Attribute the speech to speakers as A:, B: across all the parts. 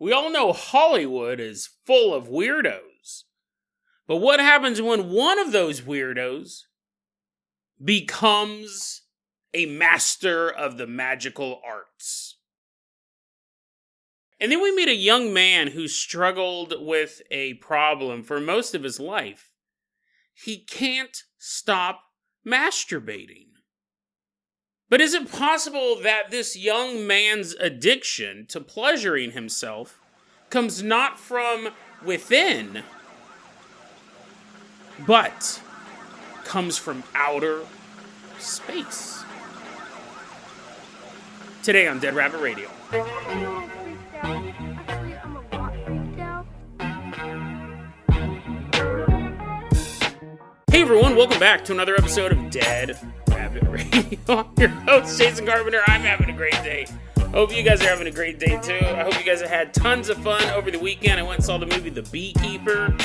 A: We all know Hollywood is full of weirdos. But what happens when one of those weirdos becomes a master of the magical arts? And then we meet a young man who struggled with a problem for most of his life. He can't stop masturbating. But is it possible that this young man's addiction to pleasuring himself comes not from within, but comes from outer space? Today on Dead Rabbit Radio. Hey everyone, welcome back to another episode of Dead Rabbit Radio. I'm your host, Jason Carpenter. I'm having a great day. Hope you guys are having a great day too. I hope you guys have had tons of fun over the weekend. I went and saw the movie The Beekeeper.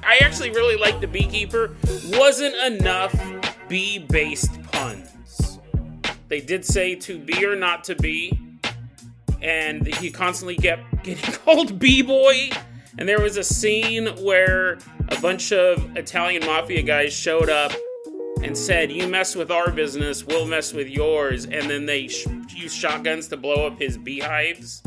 A: I actually really liked The Beekeeper. Wasn't enough bee-based puns. They did say to be or not to be, and he constantly kept getting called B-Boy. And there was a scene where a bunch of Italian mafia guys showed up and said, "You mess with our business, we'll mess with yours." And then they used shotguns to blow up his beehives.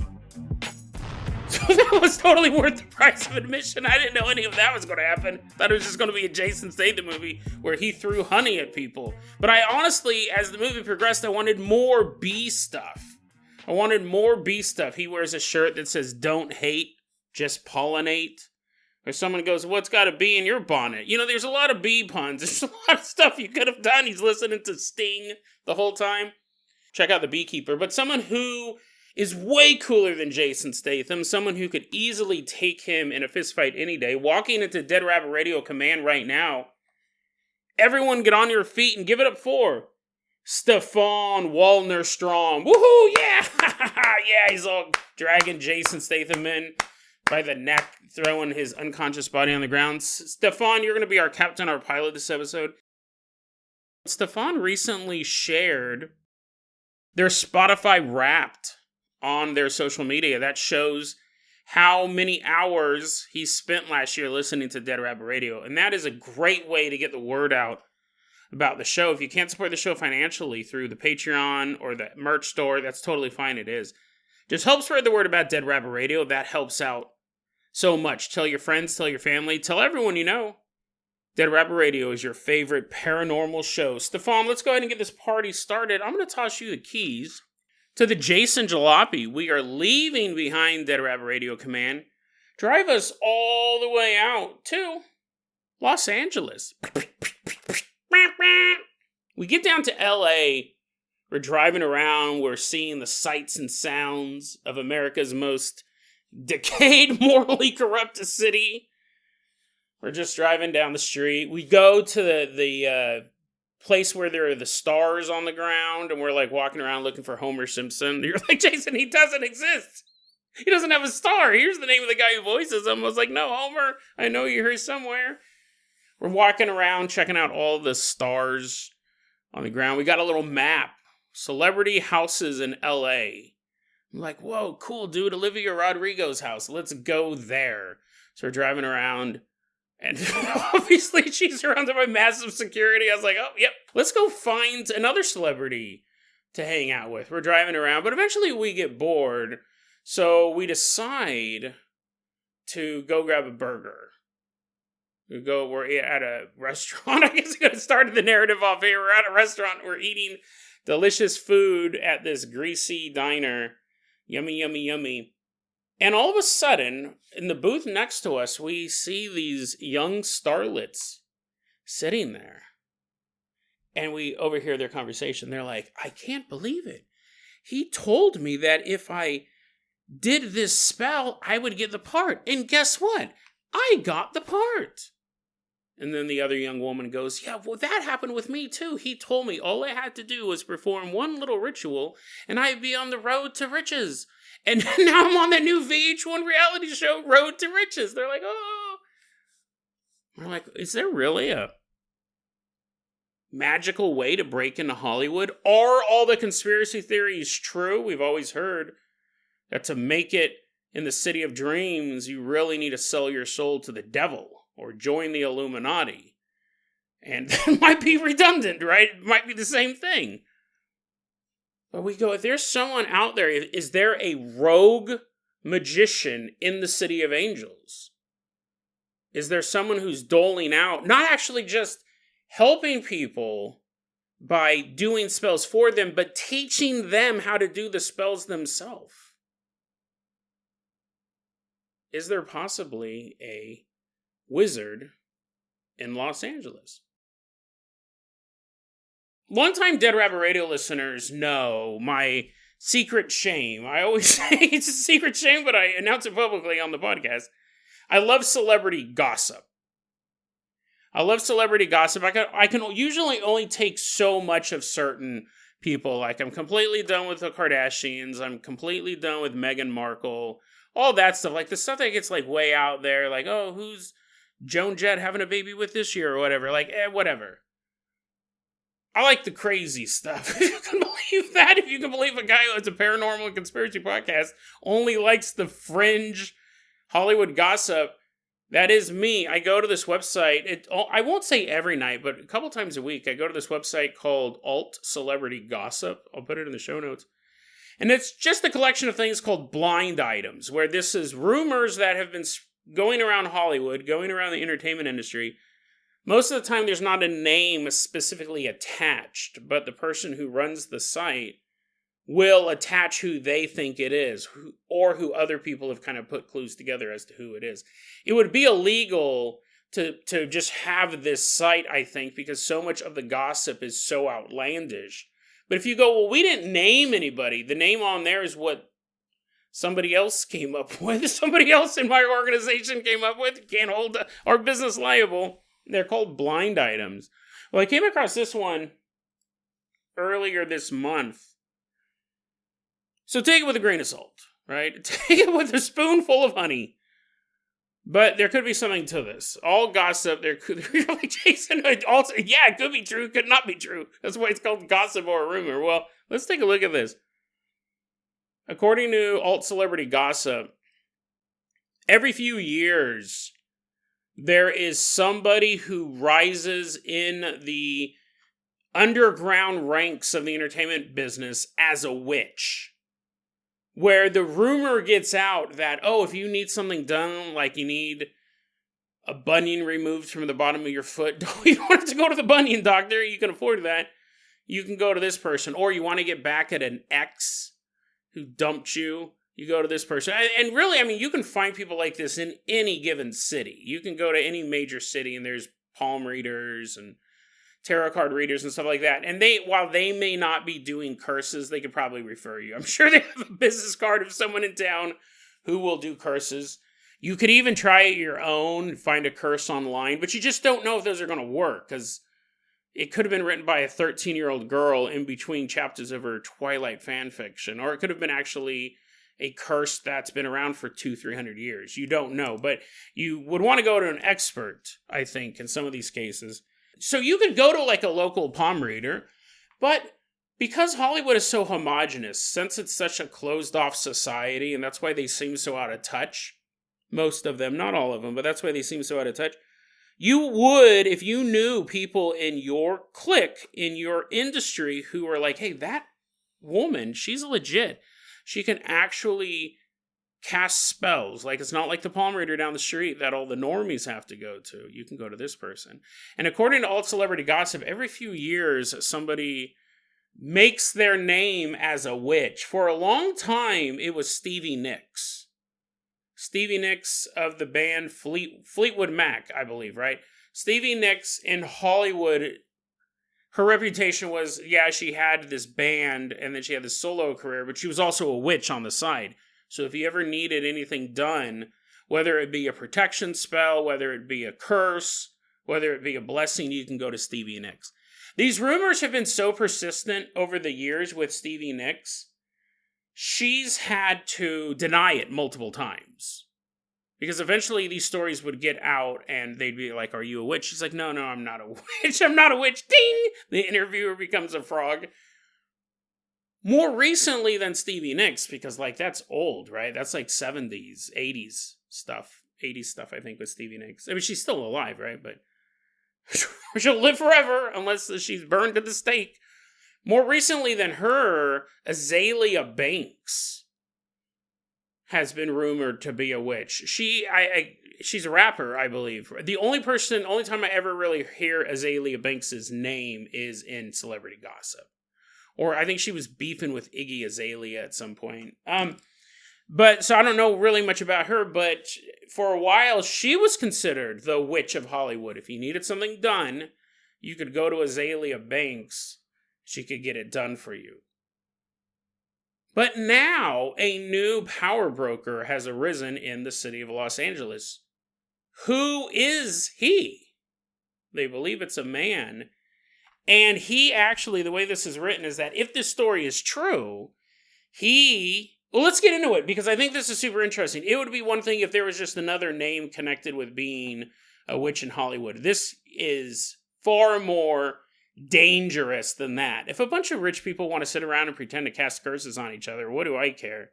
A: So that was totally worth the price of admission. I didn't know any of that was going to happen. Thought it was just going to be a Jason Statham movie where he threw honey at people. But I honestly, as the movie progressed, I wanted more bee stuff. I wanted more bee stuff. He wears a shirt that says, "Don't hate, just pollinate." Or someone goes, "What's got a bee in your bonnet?" You know, there's a lot of bee puns. There's a lot of stuff you could have done. He's listening to Sting the whole time. Check out The Beekeeper. But someone who is way cooler than Jason Statham, someone who could easily take him in a fist fight any day, walking into Dead Rabbit Radio Command right now. Everyone get on your feet and give it up for Stefan Wallner Strom. Woohoo, yeah! Yeah, he's all dragging Jason Statham in by the neck, throwing his unconscious body on the ground. Stefan, you're going to be our captain, our pilot this episode. Stefan recently shared their Spotify Wrapped on their social media. That shows how many hours he spent last year listening to Dead Rabbit Radio. And that is a great way to get the word out about the show. If you can't support the show financially through the Patreon or the merch store, that's totally fine. It is. Just help spread the word about Dead Rabbit Radio. That helps out so much. Tell your friends, tell your family, tell everyone you know. Dead Rabbit Radio is your favorite paranormal show. Stefan, let's go ahead and get this party started. I'm going to toss you the keys to the Jason Jalopy. We are leaving behind Dead Rabbit Radio Command. Drive us all the way out to Los Angeles. We get down to LA. We're driving around. We're seeing the sights and sounds of America's most decayed, morally corrupt city. We're just driving down the street. We go to the place where there are the stars on the ground, and we're like walking around looking for Homer Simpson. You're like, "Jason, he doesn't exist. He doesn't have a star. Here's the name of the guy who voices him." I was like, "No, Homer, I know you're here somewhere." We're walking around, checking out all the stars on the ground. We got a little map. Celebrity houses in LA. I'm like, "Whoa, cool, dude. Olivia Rodrigo's house. Let's go there." So we're driving around, and obviously she's surrounded by massive security. I was like, "Oh, yep. Let's go find another celebrity to hang out with." We're driving around, but eventually we get bored. So we decide to go grab a burger. We're at a restaurant. I guess I could have started the narrative off here. We're at a restaurant. We're eating delicious food at this greasy diner. Yummy, yummy, yummy. And all of a sudden, in the booth next to us, we see these young starlets sitting there. And we overhear their conversation. They're like, "I can't believe it. He told me that if I did this spell, I would get the part. And guess what? I got the part." And then the other young woman goes, "Yeah, well, that happened with me too. He told me all I had to do was perform one little ritual and I'd be on the road to riches. And now I'm on the new VH1 reality show, Road to Riches." They're like, "Oh." We're like, is there really a magical way to break into Hollywood? Are all the conspiracy theories true? We've always heard that to make it in the city of dreams, you really need to sell your soul to the devil or join the Illuminati. And that might be redundant, right? It might be the same thing. But we go, if there's someone out there, is there a rogue magician in the city of angels? Is there someone who's doling out, not actually just helping people by doing spells for them, but teaching them how to do the spells themselves? Is there possibly a wizard in Los Angeles? Longtime Dead Rabbit Radio listeners know my secret shame. I always say it's a secret shame, but I announce it publicly on the podcast. I love celebrity gossip. I can usually only take so much of certain people. Like, I'm completely done with the Kardashians. I'm completely done with Meghan Markle. All that stuff. Like, the stuff that gets, like, way out there. Like, oh, who's Joan Jett having a baby with this year or whatever. Like, whatever. I like the crazy stuff. If you can believe that. If you can believe a guy who has a paranormal and conspiracy podcast only likes the fringe Hollywood gossip. That is me. I go to this website. I won't say every night, but a couple times a week, I go to this website called Alt Celebrity Gossip. I'll put it in the show notes. And it's just a collection of things called blind items, where this is rumors that have been going around Hollywood, going around the entertainment industry. Most of the time, there's not a name specifically attached, but the person who runs the site will attach who they think it is, or who other people have kind of put clues together as to who it is. It would be illegal to just have this site, I think, because so much of the gossip is so outlandish. But if you go, well, we didn't name anybody. The name on there is what somebody else came up with. Somebody else in my organization came up with. Can't hold our business liable. They're called blind items. Well, I came across this one earlier this month. So take it with a grain of salt, right? Take it with a spoonful of honey. But there could be something to this. All gossip, there could be like Jason. Also, yeah, it could be true, could not be true. That's why it's called gossip or a rumor. Well, let's take a look at this. According to Alt Celebrity Gossip, every few years, there is somebody who rises in the underground ranks of the entertainment business as a witch. Where the rumor gets out that, oh, if you need something done, like you need a bunion removed from the bottom of your foot, don't you want to go to the bunion doctor? You can afford that. You can go to this person. Or you want to get back at an ex who dumped you, you go to this person. And really, I mean, you can find people like this in any given city. You can go to any major city and there's palm readers and tarot card readers and stuff like that. And while they may not be doing curses, they could probably refer you. I'm sure they have a business card of someone in town who will do curses. You could even try it your own, find a curse online, but you just don't know if those are going to work, because it could have been written by a 13-year-old girl in between chapters of her Twilight fan fiction, or it could have been actually a curse that's been around for 200-300 years. You don't know, but you would want to go to an expert, I think, in some of these cases. So you could go to like a local palm reader, but because Hollywood is so homogenous, since it's such a closed-off society, and that's why they seem so out of touch, most of them, not all of them, but that's why they seem so out of touch, you would, if you knew people in your clique, in your industry, who were like, hey, that woman, she's legit. She can actually cast spells. Like, it's not like the palm reader down the street that all the normies have to go to. You can go to this person. And according to Alt Celebrity Gossip, every few years somebody makes their name as a witch. For a long time, it was Stevie Nicks. Stevie Nicks of the band Fleetwood Mac, I believe, right? Stevie Nicks in Hollywood, her reputation was, yeah, she had this band and then she had this solo career, but she was also a witch on the side. So if you ever needed anything done, whether it be a protection spell, whether it be a curse, whether it be a blessing, you can go to Stevie Nicks. These rumors have been so persistent over the years with Stevie Nicks, she's had to deny it multiple times. Because eventually these stories would get out and they'd be like, are you a witch? She's like, no, I'm not a witch. I'm not a witch. Ding! The interviewer becomes a frog. More recently than Stevie Nicks, because, like, that's old, right? That's like 70s, 80s stuff. 80s stuff, I think, with Stevie Nicks. I mean, she's still alive, right? But she'll live forever unless she's burned at the stake. More recently than her, Azalea Banks has been rumored to be a witch. She's a rapper, I believe. The only time I ever really hear Azalea Banks' name is in celebrity gossip. Or I think she was beefing with Iggy Azalea at some point. But so I don't know really much about her, but for a while she was considered the witch of Hollywood. If you needed something done, you could go to Azalea Banks. She could get it done for you. But now a new power broker has arisen in the city of Los Angeles. Who is he? They believe it's a man. And he actually, the way this is written is that if this story is true, well, let's get into it, because I think this is super interesting. It would be one thing if there was just another name connected with being a witch in Hollywood. This is far more dangerous than that. If a bunch of rich people want to sit around and pretend to cast curses on each other, what do I care?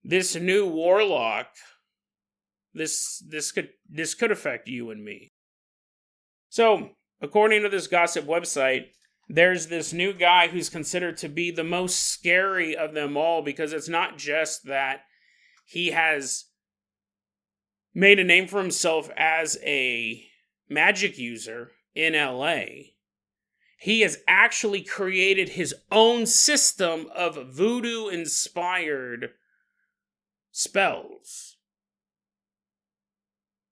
A: This new Warlock, this could affect you and me. So, according to this gossip website, there's this new guy who's considered to be the most scary of them all, because it's not just that he has made a name for himself as a magic user in LA. He has actually created his own system of voodoo-inspired spells.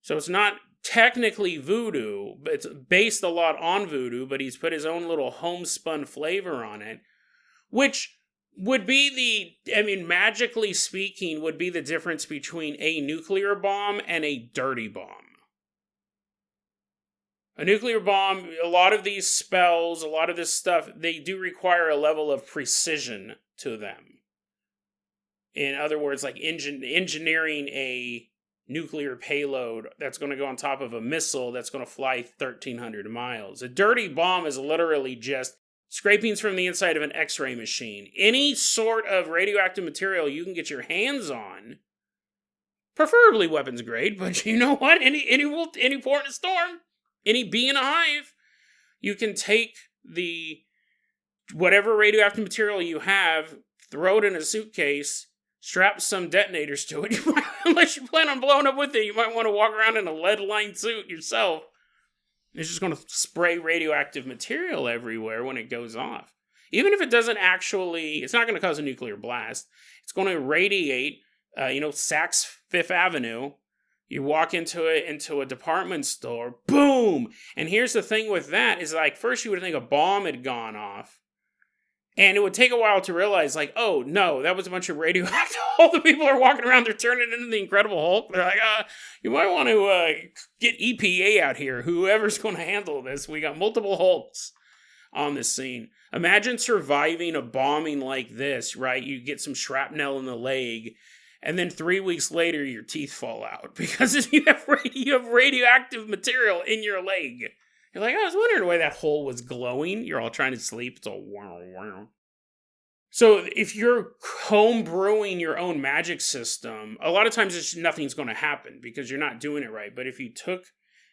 A: So it's not technically voodoo, but it's based a lot on voodoo, but he's put his own little homespun flavor on it, which would be magically speaking, would be the difference between a nuclear bomb and a dirty bomb. A nuclear bomb, a lot of these spells, a lot of this stuff, they do require a level of precision to them. In other words, like engineering a nuclear payload that's going to go on top of a missile that's going to fly 1,300 miles. A dirty bomb is literally just scrapings from the inside of an X-ray machine. Any sort of radioactive material you can get your hands on, preferably weapons grade, but you know what? Any port in a storm, any bee in a hive, you can take whatever radioactive material you have, throw it in a suitcase, strap some detonators to it. Unless you plan on blowing up with it, you might want to walk around in a lead-lined suit yourself. It's just going to spray radioactive material everywhere when it goes off. Even if it doesn't it's not going to cause a nuclear blast. It's going to radiate, Saks Fifth Avenue. You walk into a department store, boom! And here's the thing with that, is like, first you would think a bomb had gone off. And it would take a while to realize, like, oh, no, that was a bunch of radioactive. All the people are walking around, they're turning into the Incredible Hulk. They're like, you might want to get EPA out here, whoever's going to handle this. We got multiple Hulks on this scene. Imagine surviving a bombing like this, right? You get some shrapnel in the leg, and then 3 weeks later, your teeth fall out because you have radioactive material in your leg. You're like, I was wondering why that hole was glowing. You're all trying to sleep. It's all wow. So if you're home brewing your own magic system, a lot of times nothing's going to happen because you're not doing it right. But if you took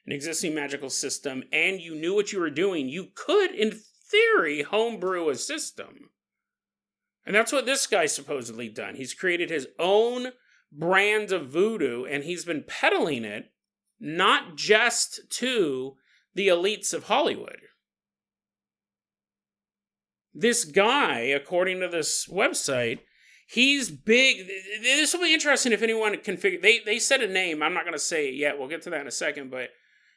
A: an existing magical system and you knew what you were doing, you could, in theory, homebrew a system. And that's what this guy's supposedly done. He's created his own brand of voodoo, and he's been peddling it not just to the elites of Hollywood. This guy, according to this website, he's big. This will be interesting if anyone can figure. They said a name. I'm not going to say it yet. We'll get to that in a second, but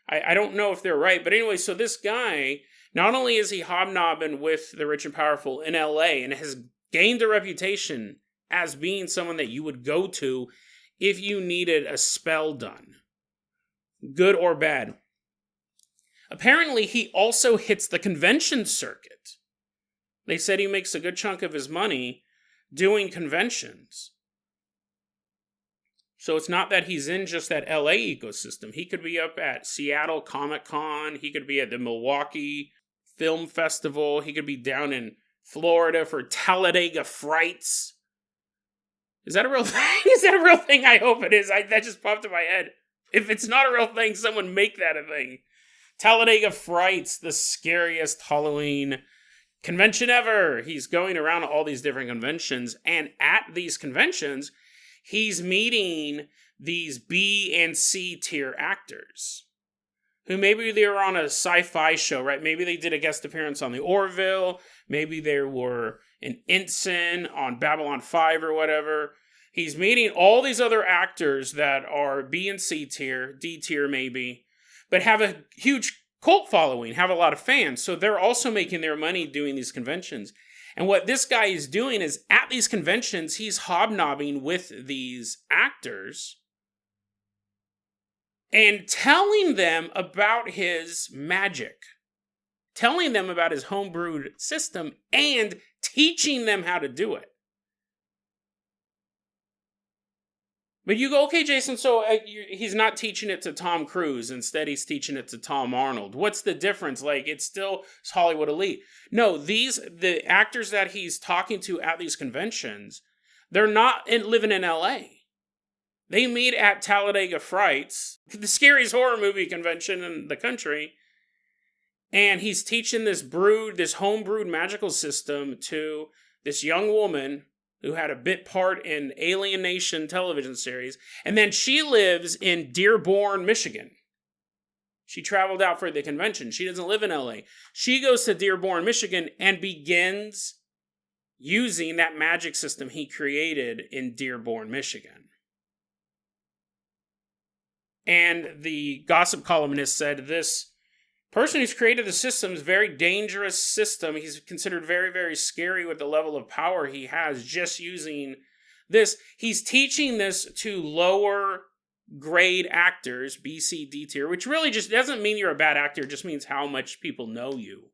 A: I don't know if they're right. But anyway, so this guy, not only is he hobnobbing with the rich and powerful in LA and has gained a reputation as being someone that you would go to if you needed a spell done, good or bad. Apparently, he also hits the convention circuit. They said he makes a good chunk of his money doing conventions. So it's not that he's in just that LA ecosystem. He could be up at Seattle Comic Con. He could be at the Milwaukee Film Festival. He could be down in Florida for Talladega Frights. Is that a real thing? Is that a real thing? I hope it is. That just popped in my head. If it's not a real thing, someone make that a thing. Talladega Frights, the scariest Halloween convention ever. He's going around all these different conventions, and at these conventions, he's meeting these B and C tier actors who maybe they were on a sci-fi show, right? Maybe they did a guest appearance on the Orville. Maybe they were an ensign on Babylon 5 or whatever. He's meeting all these other actors that are B and C tier, D tier maybe, but have a huge cult following, have a lot of fans. So they're also making their money doing these conventions. And what this guy is doing is at these conventions, he's hobnobbing with these actors and telling them about his magic, telling them about his homebrewed system, and teaching them how to do it. But you go, okay, Jason, so he's not teaching it to Tom Cruise. Instead, he's teaching it to Tom Arnold. What's the difference? Like, it's still Hollywood elite. No, the actors that he's talking to at these conventions, they're not living in L.A. They meet at Talladega Frights, the scariest horror movie convention in the country, and he's teaching this home-brewed magical system to this young woman who had a bit part in Alien Nation television series, and then she lives in Dearborn, Michigan. She traveled out for the convention. She doesn't live in LA. She goes to Dearborn, Michigan, and begins using that magic system he created in Dearborn, Michigan. And the gossip columnist said this person who's created the system is a very dangerous system. He's considered very, very scary with the level of power he has just using this. He's teaching this to lower grade actors, B, C, D tier, which really just doesn't mean you're a bad actor. It just means how much people know you.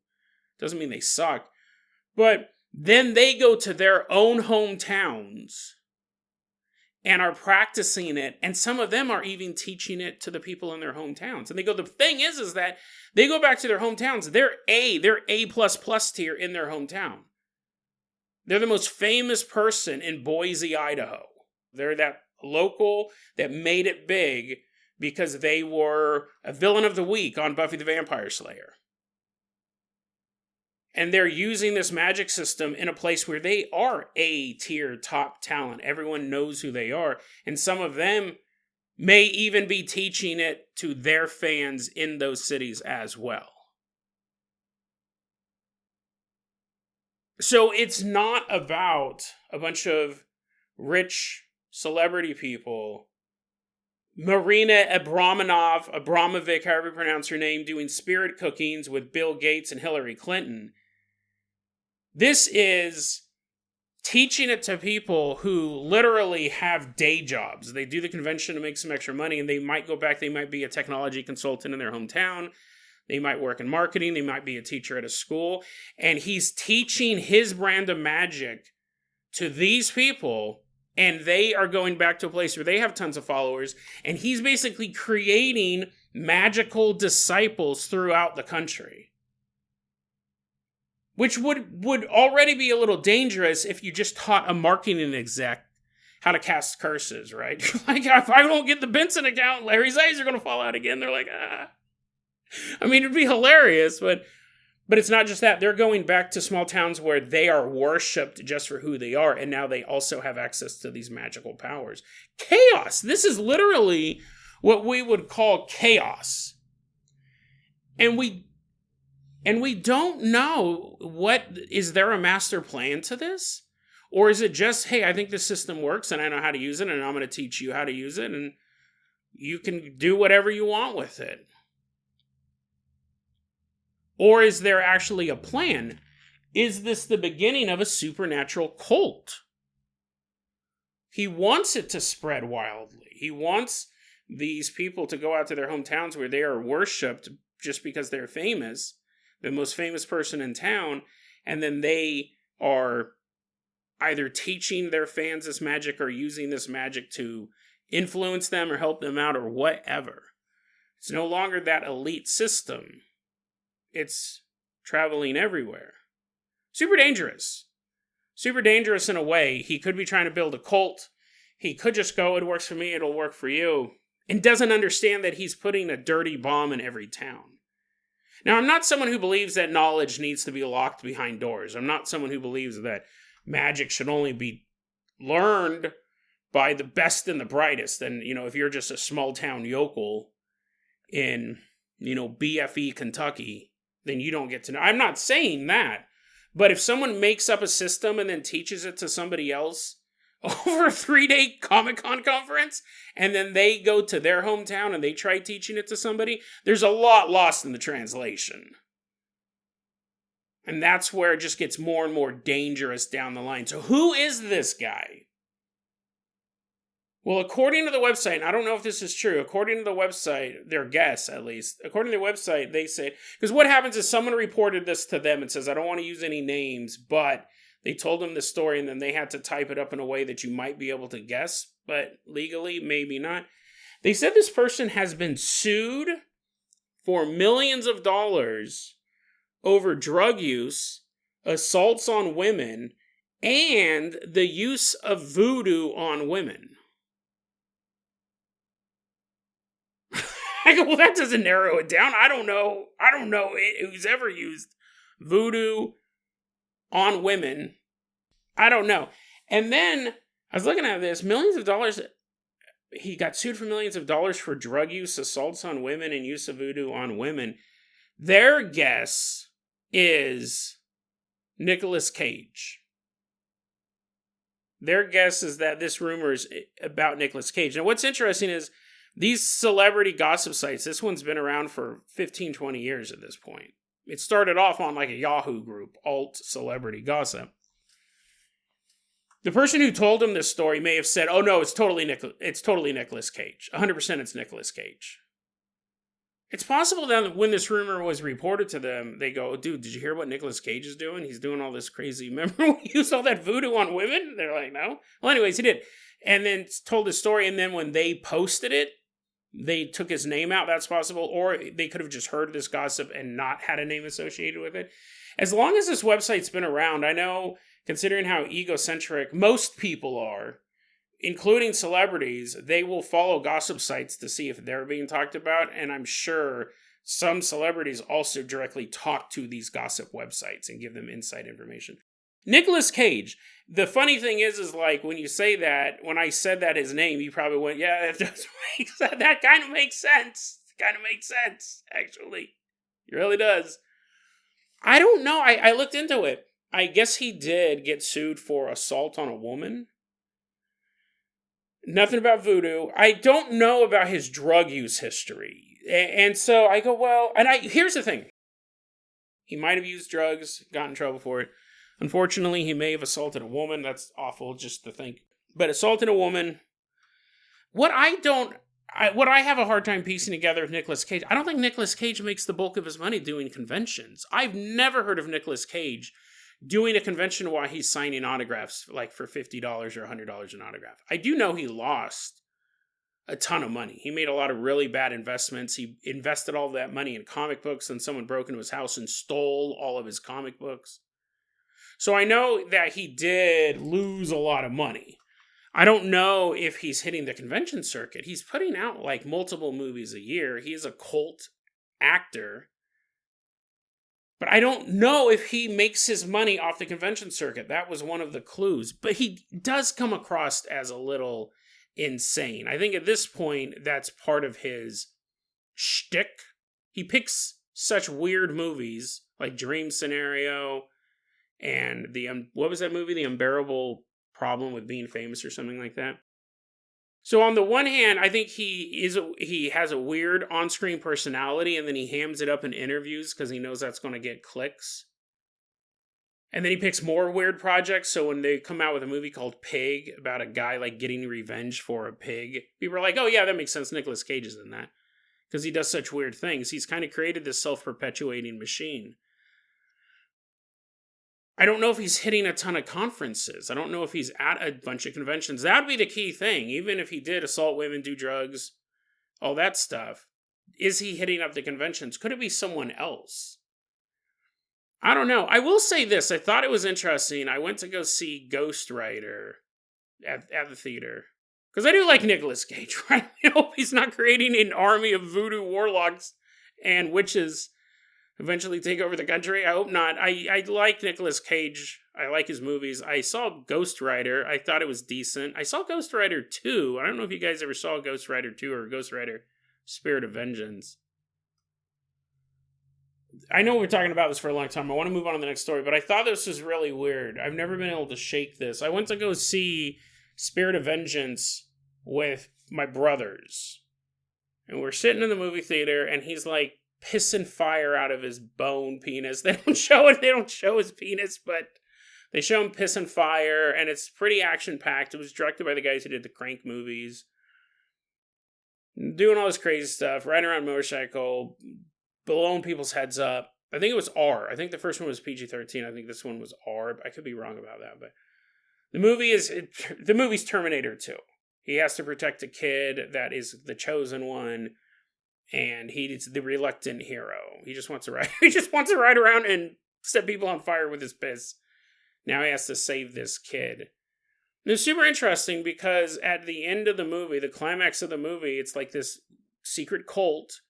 A: Doesn't mean they suck. But then they go to their own hometowns and are practicing it, and some of them are even teaching it to the people in their hometowns. And they go, the thing is that they go back to their hometowns, they're A tier in their hometown. They're the most famous person in Boise, Idaho. They're that local that made it big because they were a villain of the week on Buffy the Vampire Slayer. And they're using this magic system in a place where they are A-tier top talent. Everyone knows who they are. And some of them may even be teaching it to their fans in those cities as well. So it's not about a bunch of rich celebrity people. Marina Abramovic, however you pronounce her name, doing spirit cookings with Bill Gates and Hillary Clinton. This is teaching it to people who literally have day jobs. They do the convention to make some extra money, and they might go back. They might be a technology consultant in their hometown. They might work in marketing. They might be a teacher at a school. And he's teaching his brand of magic to these people, and they are going back to a place where they have tons of followers. And he's basically creating magical disciples throughout the country. Which would already be a little dangerous if you just taught a marketing exec how to cast curses, right? Like, if I don't get the Benson account, Larry's eyes are going to fall out again. They're like, ah. I mean, it'd be hilarious, but it's not just that. They're going back to small towns where they are worshipped just for who they are, and now they also have access to these magical powers. Chaos! This is literally what we would call chaos. And we don't know, is there a master plan to this? Or is it just, hey, I think this system works and I know how to use it and I'm going to teach you how to use it and you can do whatever you want with it? Or is there actually a plan? Is this the beginning of a supernatural cult? He wants it to spread wildly. He wants these people to go out to their hometowns where they are worshipped just because they're famous, the most famous person in town, and then they are either teaching their fans this magic or using this magic to influence them or help them out or whatever. It's no longer that elite system. It's traveling everywhere. Super dangerous. Super dangerous in a way. He could be trying to build a cult. He could just go, it works for me, it'll work for you. And doesn't understand that he's putting a dirty bomb in every town. Now, I'm not someone who believes that knowledge needs to be locked behind doors. I'm not someone who believes that magic should only be learned by the best and the brightest. And, if you're just a small town yokel in, BFE, Kentucky, then you don't get to know. I'm not saying that. But if someone makes up a system and then teaches it to somebody else over a 3-day Comic-Con conference, and then they go to their hometown and they try teaching it to somebody, there's a lot lost in the translation. And that's where it just gets more and more dangerous down the line. So who is this guy? Well, according to the website, and I don't know if this is true, according to the website, their guess at least, according to the website, they say, because what happens is someone reported this to them and says, I don't want to use any names, but they told them the story and then they had to type it up in a way that you might be able to guess, but legally, maybe not. They said this person has been sued for millions of dollars over drug use, assaults on women, and the use of voodoo on women. I go, well, that doesn't narrow it down. I don't know who's ever used voodoo on women. I don't know. And then I was looking at this, millions of dollars. He got sued for millions of dollars for drug use, assaults on women, and use of voodoo on women. Their guess is Nicolas Cage. Their guess is that this rumor is about Nicolas Cage. Now, what's interesting is these celebrity gossip sites, this one's been around for 15, 20 years at this point. It started off on like a Yahoo group, alt celebrity gossip. The person who told him this story may have said, oh no, it's totally Nicolas Cage. 100% it's Nicolas Cage. It's possible that when this rumor was reported to them, they go, dude, did you hear what Nicolas Cage is doing? He's doing all this crazy, remember when he used all that voodoo on women? They're like, no. Well, anyways, he did. And then told his story, and then when they posted it, they took his name out. That's possible. Or they could have just heard this gossip and not had a name associated with it. As long as this website's been around, I know, considering how egocentric most people are, including celebrities, they will follow gossip sites to see if they're being talked about. And I'm sure some celebrities also directly talk to these gossip websites and give them inside information. Nicolas Cage. The funny thing is like when you say that, when I said that his name, you probably went, yeah, it does make sense. That kind of makes sense. Actually. It really does. I don't know. I looked into it. I guess he did get sued for assault on a woman. Nothing about voodoo. I don't know about his drug use history. And so I go, well, and here's the thing. He might have used drugs, got in trouble for it. Unfortunately, he may have assaulted a woman. That's awful just to think. But assaulted a woman. What I have a hard time piecing together with Nicolas Cage, I don't think Nicolas Cage makes the bulk of his money doing conventions. I've never heard of Nicolas Cage doing a convention while he's signing autographs, like for $50 or $100 an autograph. I do know he lost a ton of money. He made a lot of really bad investments. He invested all of that money in comic books, and someone broke into his house and stole all of his comic books. So I know that he did lose a lot of money. I don't know if he's hitting the convention circuit. He's putting out like multiple movies a year. He is a cult actor. But I don't know if he makes his money off the convention circuit. That was one of the clues. But he does come across as a little insane. I think at this point, that's part of his shtick. He picks such weird movies like Dream Scenario and what was that movie? The Unbearable Problem with Being Famous or something like that. So on the one hand, I think he has a weird on-screen personality, and then he hams it up in interviews because he knows that's going to get clicks. And then he picks more weird projects. So when they come out with a movie called Pig about a guy like getting revenge for a pig, people are like, oh yeah, that makes sense. Nicolas Cage is in that because he does such weird things. He's kind of created this self-perpetuating machine. I don't know if he's hitting a ton of conferences. I don't know if he's at a bunch of conventions. That would be the key thing. Even if he did assault women, do drugs, all that stuff. Is he hitting up the conventions? Could it be someone else? I don't know. I will say this. I thought it was interesting. I went to go see Ghost Rider at the theater. Because I do like Nicolas Cage, right? I hope he's not creating an army of voodoo warlocks and witches eventually take over the country. I hope not. I like Nicolas Cage. I like his movies. I saw Ghost Rider. I thought it was decent. I saw Ghost Rider 2. I don't know if you guys ever saw Ghost Rider 2 or Ghost Rider Spirit of Vengeance. I know we're talking about this for a long time. I want to move on to the next story, but I thought this was really weird. I've never been able to shake this. I went to go see Spirit of Vengeance with my brothers. And we're sitting in the movie theater, and he's like pissing fire out of his bone penis. They don't show it. They don't show his penis, but they show him pissing fire, and it's pretty action-packed. It was directed by the guys who did the Crank movies. Doing all this crazy stuff, riding around a motorcycle, blowing people's heads up. I think it was R. I think the first one was PG-13. I think this one was R. I could be wrong about that, but the movie's Terminator 2. He has to protect a kid that is the chosen one, and he's the reluctant hero. He just wants to ride. He just wants to ride around and set people on fire with his piss. Now he has to save this kid. And it's super interesting because at the end of the movie, the climax of the movie, it's like this secret cult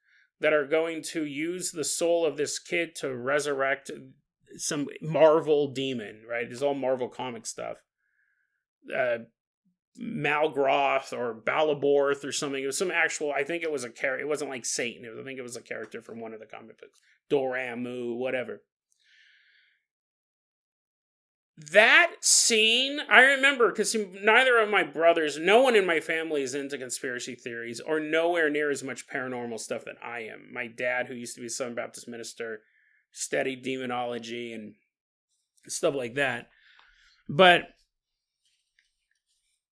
A: that are going to use the soul of this kid to resurrect some Marvel demon, right? It's all Marvel comic stuff. Malgroth or Balaborth or something. It was some actual, I think it was a character. It wasn't like Satan. I think it was a character from one of the comic books. Doramu, whatever. That scene, I remember, because neither of my brothers, no one in my family is into conspiracy theories or nowhere near as much paranormal stuff that I am. My dad, who used to be a Southern Baptist minister, studied demonology and stuff like that. But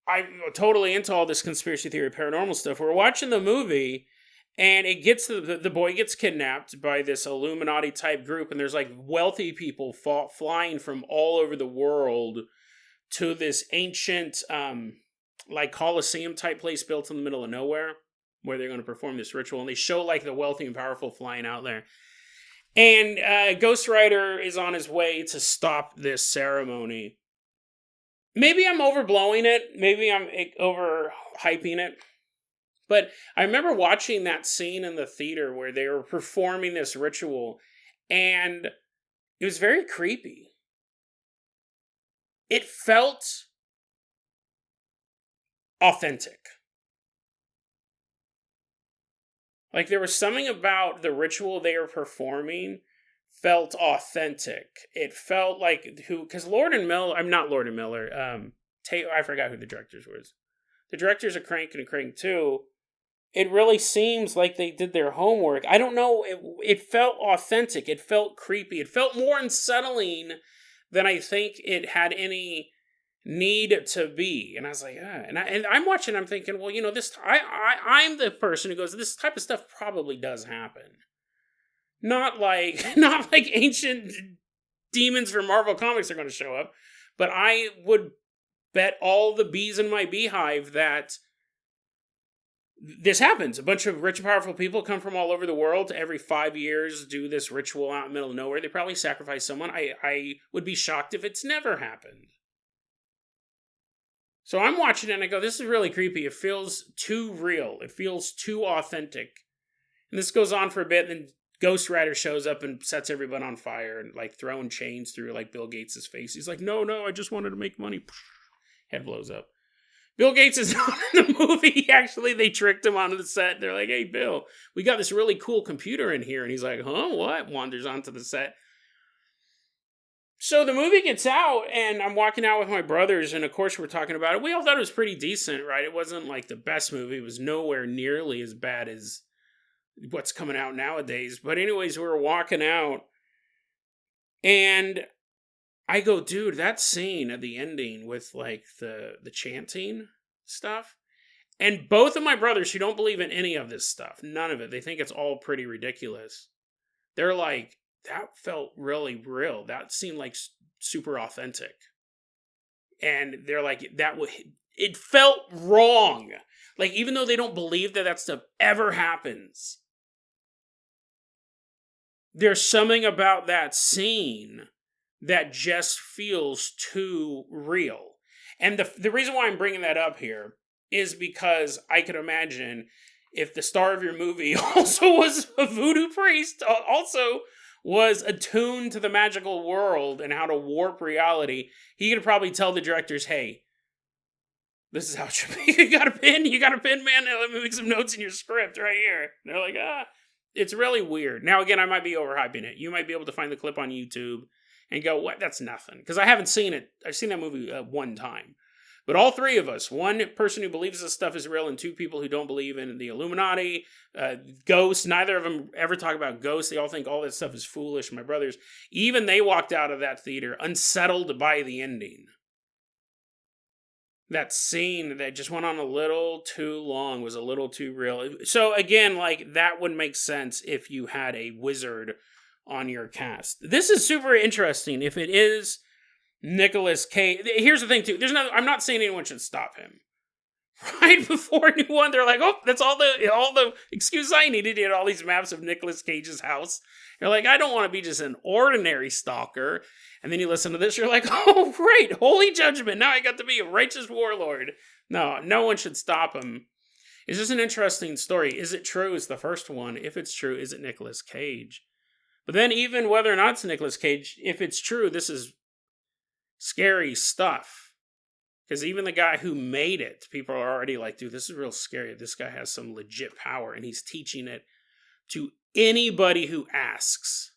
A: I'm totally into all this conspiracy theory, paranormal stuff. We're watching the movie, and it gets the boy gets kidnapped by this Illuminati type group, and there's like wealthy people flying from all over the world to this ancient, like Colosseum type place built in the middle of nowhere, where they're going to perform this ritual. And they show like the wealthy and powerful flying out there. And Ghost Rider is on his way to stop this ceremony. Maybe I'm overblowing it. Maybe I'm overhyping it. But I remember watching that scene in the theater where they were performing this ritual, and it was very creepy. It felt authentic. Like there was something about the ritual they were performing felt authentic. It felt like because Lord and Miller, I'm not Lord and Miller, I forgot who the directors was. The directors of Crank and Crank 2, it really seems like they did their homework. I don't know, it felt authentic, it felt creepy, it felt more unsettling than I think it had any need to be. And I was like, and I'm watching, I'm thinking, well, this, I'm the person who goes, this type of stuff probably does happen. Not like ancient demons from Marvel Comics are going to show up, but I would bet all the bees in my beehive that this happens. A bunch of rich and powerful people come from all over the world every 5 years, do this ritual out in the middle of nowhere. They probably sacrifice someone. I would be shocked if it's never happened. So I'm watching it and I go, this is really creepy. It feels too real. It feels too authentic. And this goes on for a bit, and then Ghost Rider shows up and sets everyone on fire and like throwing chains through like Bill Gates' face. He's like, no, I just wanted to make money. Head blows up. Bill Gates is not in the movie. Actually, they tricked him onto the set. They're like, hey, Bill, we got this really cool computer in here. And he's like, huh, what? Wanders onto the set. So the movie gets out, and I'm walking out with my brothers, and of course we're talking about it. We all thought it was pretty decent, right? It wasn't like the best movie. It was nowhere nearly as bad as what's coming out nowadays. But anyways, we were walking out, and I go, dude, that scene at the ending with like the chanting stuff, and both of my brothers who don't believe in any of this stuff, none of it, they think it's all pretty ridiculous. They're like, that felt really real. That seemed like super authentic. And they're like, it felt wrong. Like, even though they don't believe that stuff ever happens, there's something about that scene that just feels too real. And the reason why I'm bringing that up here is because I could imagine if the star of your movie also was a voodoo priest, also was attuned to the magical world and how to warp reality, he could probably tell the directors, hey, this is how it should be. You got a pen, man? Let me make some notes in your script right here. And they're like, it's really weird. Now, again, I might be overhyping it. You might be able to find the clip on YouTube and go, what? That's nothing. Because I haven't seen it. I've seen that movie one time. But all three of us, one person who believes this stuff is real and two people who don't believe in the Illuminati, ghosts, neither of them ever talk about ghosts. They all think all that stuff is foolish. My brothers, even they walked out of that theater unsettled by the ending. That scene that just went on a little too long, was a little too real. So again, like, that would make sense if you had a wizard on your cast. This is super interesting. If it is Nicolas Cage, here's the thing too. I'm not saying anyone should stop him. Right before a new one, they're like, oh, that's all the excuse I needed to get all these maps of Nicolas Cage's house. You're like, I don't want to be just an ordinary stalker. And then you listen to this, you're like, oh, great, holy judgment. Now I got to be a righteous warlord. No one should stop him. It's just an interesting story. Is it true? Is the first one. If it's true, is it Nicolas Cage? But then even whether or not it's Nicolas Cage, if it's true, this is scary stuff. Because even the guy who made it, people are already like, dude, this is real scary. This guy has some legit power, and he's teaching it to anybody who asks.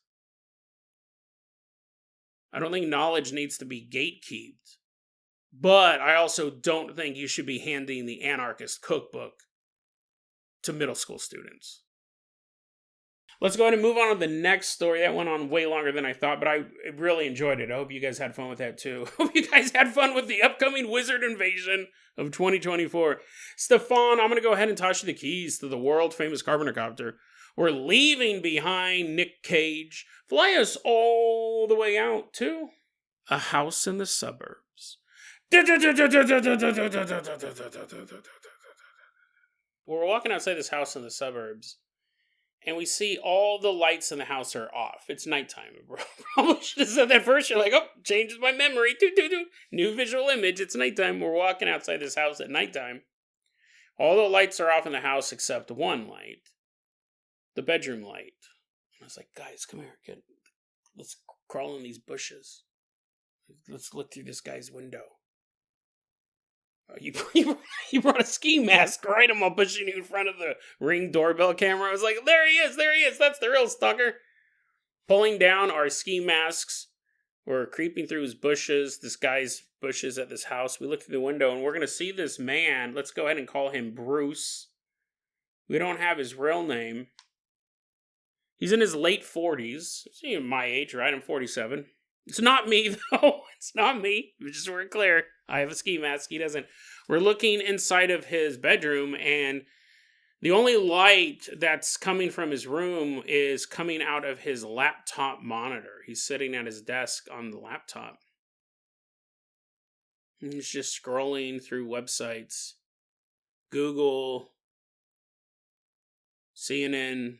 A: I don't think knowledge needs to be gatekept. But I also don't think you should be handing the anarchist cookbook to middle school students. Let's go ahead and move on to the next story. That went on way longer than I thought, but I really enjoyed it. I hope you guys had fun with that too. Hope you guys had fun with the upcoming wizard invasion of 2024. Stefan, I'm going to go ahead and toss you the keys to the world-famous Carpenter Copter. We're leaving behind Nick Cage. Fly us all the way out to a house in the suburbs. We're walking outside this house in the suburbs, and we see all the lights in the house are off. It's nighttime. Probably should have said that first. You're like, oh, changes my memory. New visual image. It's nighttime. We're walking outside this house at nighttime. All the lights are off in the house except one light. The bedroom light. And I was like, guys, come here. Let's crawl in these bushes. Let's look through this guy's window. You brought a ski mask, right? I'm pushing you in front of the Ring doorbell camera. I was like, there he is. That's the real stalker. Pulling down our ski masks. We're creeping through his bushes, this guy's bushes at this house. We look through the window and we're going to see this man. Let's go ahead and call him Bruce. We don't have his real name. He's in his late 40s. He's my age, right? I'm 47. It's not me, though. It's not me. Just so we're clear. I have a ski mask. He doesn't. We're looking inside of his bedroom, and the only light that's coming from his room is coming out of his laptop monitor. He's sitting at his desk on the laptop. And he's just scrolling through websites. Google, CNN,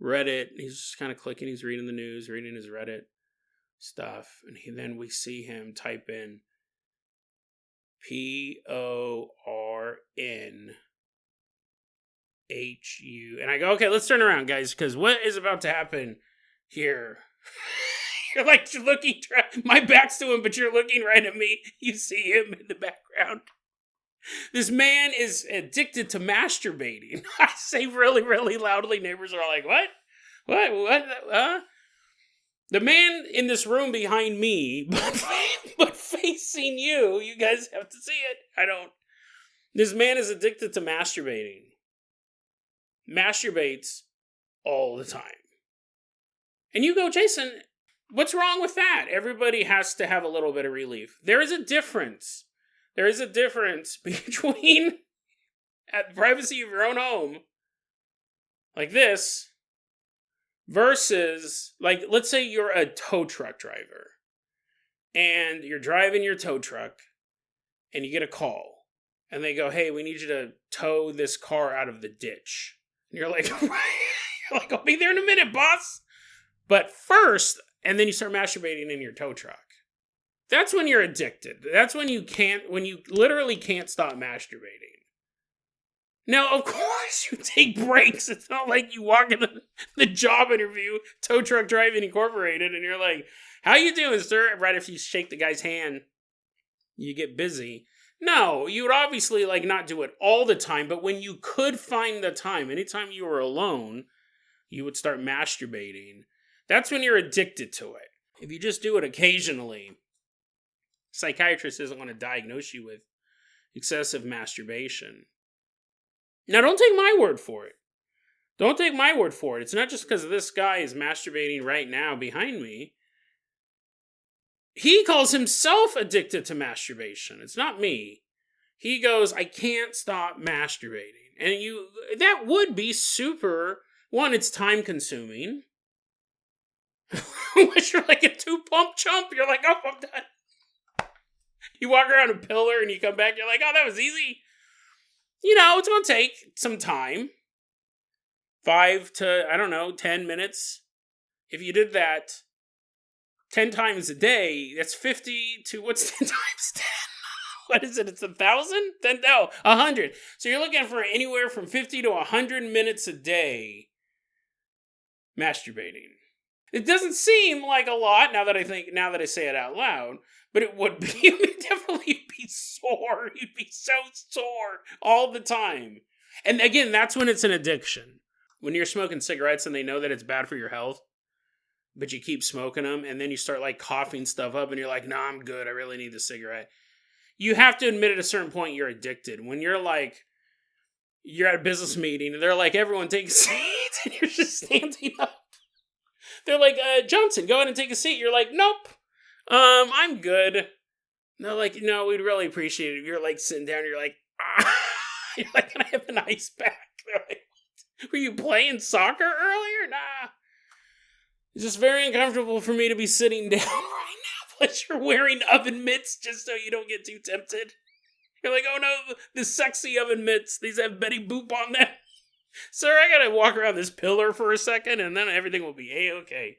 A: Reddit. He's just kind of clicking. He's reading the news, reading his Reddit stuff. And then we see him type in PORNHU. And I go, okay, let's turn around, guys, because what is about to happen here? You're looking, my back's to him, but you're looking right at me. You see him in the background. This man is addicted to masturbating. I say really, really loudly. Neighbors are like, what? What? The man in this room behind me, but facing you. You guys have to see it. I don't. This man is addicted to masturbating. Masturbates all the time. And you go, Jason, what's wrong with that? Everybody has to have a little bit of relief. There is a difference. There is a difference between at the privacy of your own home, like this, versus, like, let's say you're a tow truck driver, and you're driving your tow truck, and you get a call, and they go, hey, we need you to tow this car out of the ditch. And you're like, You're like, I'll be there in a minute, boss. But first, and then you start masturbating in your tow truck. That's when you're addicted. That's when you literally can't stop masturbating. Now, of course, you take breaks. It's not like you walk into the job interview, Tow Truck Driving Incorporated, and you're like, how you doing, sir? Right after you shake the guy's hand, you get busy. No, you would obviously not do it all the time, but when you could find the time, anytime you were alone, you would start masturbating. That's when you're addicted to it. If you just do it occasionally, psychiatrist isn't going to diagnose you with excessive masturbation. Now, don't take my word for it. Don't take my word for it. It's not just because this guy is masturbating right now behind me. He calls himself addicted to masturbation. It's not me. He goes, I can't stop masturbating. And that would be super. One, it's time consuming. Unless you're like a 2-pump chump, you're like, oh, I'm done. You walk around a pillar and you come back, you're like, oh, that was easy. It's going to take some time. 5 to, 10 minutes. If you did that 10 times a day, that's 50 to, what's 10 times 10? What is it? It's 1,000? No, 100. So you're looking for anywhere from 50 to 100 minutes a day masturbating. It doesn't seem like a lot now that I say it out loud. But it would be, definitely you'd be sore. You'd be so sore all the time. And again, that's when it's an addiction. When you're smoking cigarettes and they know that it's bad for your health, but you keep smoking them, and then you start coughing stuff up, and you're like, no, I'm good. I really need the cigarette. You have to admit at a certain point you're addicted. When you're at a business meeting, and they're like, everyone take a seat, and you're just standing up. They're like, Johnson, go ahead and take a seat. You're like, nope. I'm good. They're like, no, we'd really appreciate it if you're sitting down, you're like, ah. You're like, can I have an ice pack? They're like, what? Were you playing soccer earlier? Nah. It's just very uncomfortable for me to be sitting down right now. Plus you're wearing oven mitts just so you don't get too tempted. You're like, oh no, the sexy oven mitts. These have Betty Boop on them. Sir, I gotta walk around this pillar for a second and then everything will be A-okay.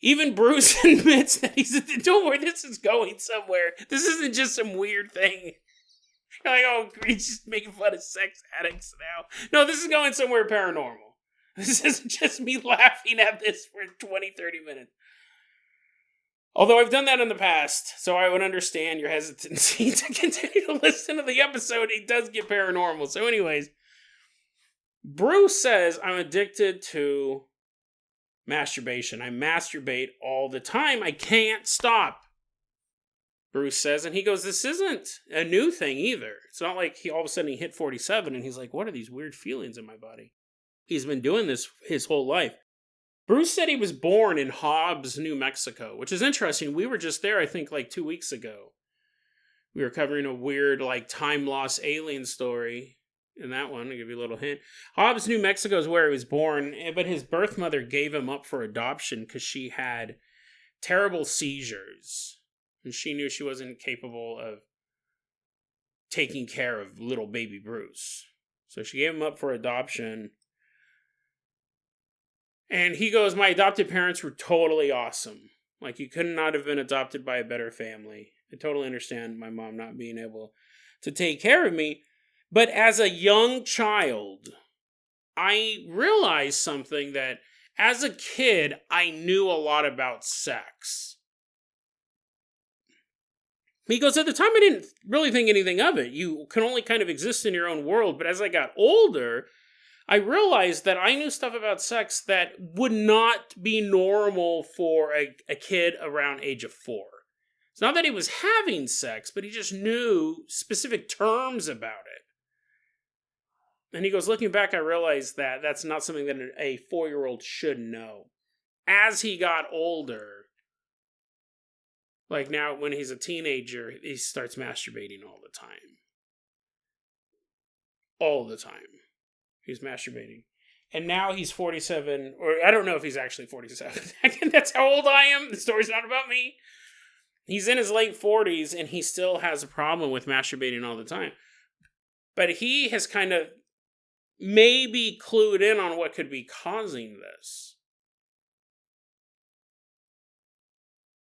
A: Even Bruce admits that don't worry, this is going somewhere. This isn't just some weird thing. You're like, oh, he's just making fun of sex addicts now. No, this is going somewhere paranormal. This isn't just me laughing at this for 20, 30 minutes. Although I've done that in the past, so I would understand your hesitancy to continue to listen to the episode. It does get paranormal. So anyways, Bruce says, I'm addicted to masturbation. I masturbate all the time. I can't stop. Bruce says, and he goes, this isn't a new thing either. It's not like all of a sudden he hit 47 and he's like, what are these weird feelings in my body? He's been doing this his whole life. Bruce said he was born in Hobbs, New Mexico, which is interesting. We were just there, I think, 2 weeks ago. We were covering a weird, time-lost alien story. In that one, I'll give you a little hint. Hobbs, New Mexico is where he was born, but his birth mother gave him up for adoption because she had terrible seizures. And she knew she wasn't capable of taking care of little baby Bruce. So she gave him up for adoption. And he goes, my adopted parents were totally awesome. You could not have been adopted by a better family. I totally understand my mom not being able to take care of me. But as a young child, I realized something that as a kid, I knew a lot about sex. He goes, at the time, I didn't really think anything of it. You can only kind of exist in your own world. But as I got older, I realized that I knew stuff about sex that would not be normal for a kid around age of 4. It's not that he was having sex, but he just knew specific terms about it. And he goes, looking back, I realized that that's not something that a 4-year-old should know. As he got older, now when he's a teenager, he starts masturbating all the time. All the time. He's masturbating. And now he's 47, or I don't know if he's actually 47. That's how old I am. The story's not about me. He's in his late 40s, and he still has a problem with masturbating all the time. But he has kind of maybe clued in on what could be causing this.